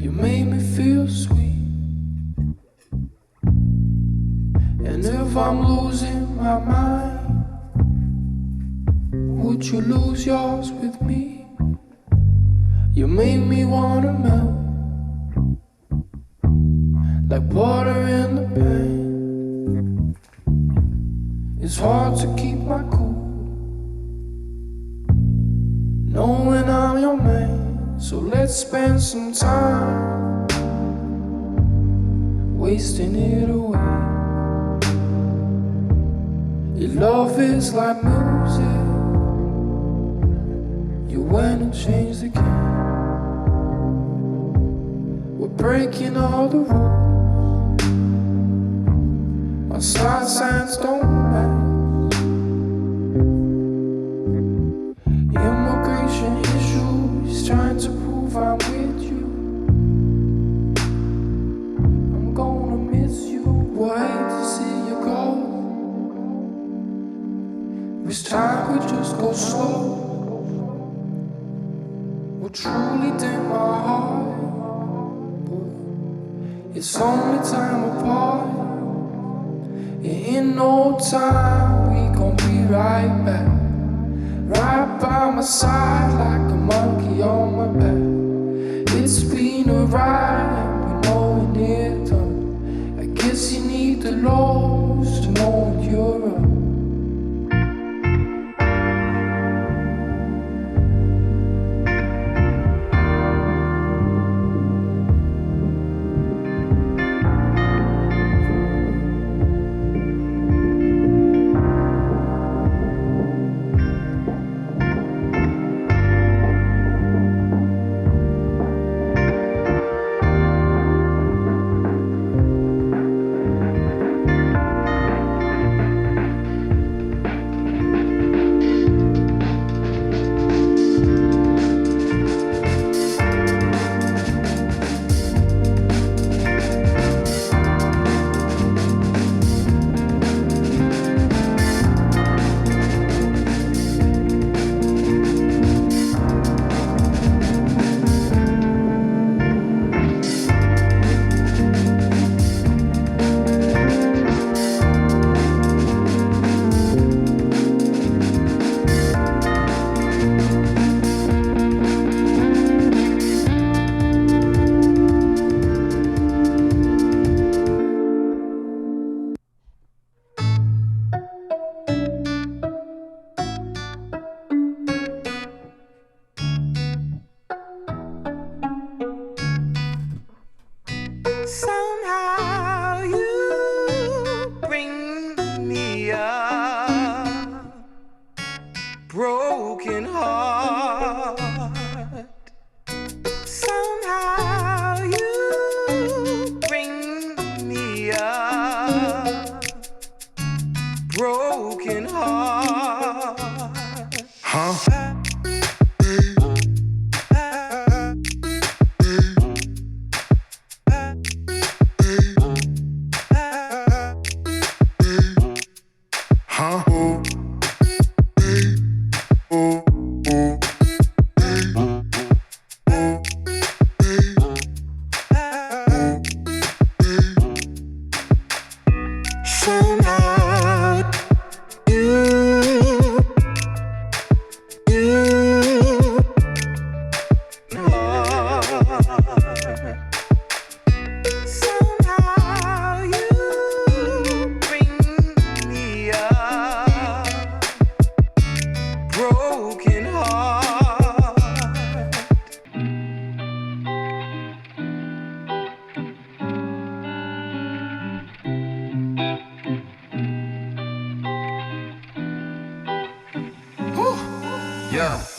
You made me feel sweet. And if I'm losing my mind, would you lose yours with me? You make me wanna melt like water in the pan. It's hard to keep my cool, knowing I'm your man. So let's spend some time wasting it away. Your love is like music. You went and changed the game. We're breaking all the rules. Our side signs don't match. Immigration issues, trying to prove I'm with you. I'm gonna miss you. We'll hate to see you go. Wish time could just go slow. Would truly dim my heart, but it's only time apart. In no time we gon' be right back, right by my side like a monkey on my back. It's been a ride and we know when it's done. I guess you need the lows to know when you're up. Yeah.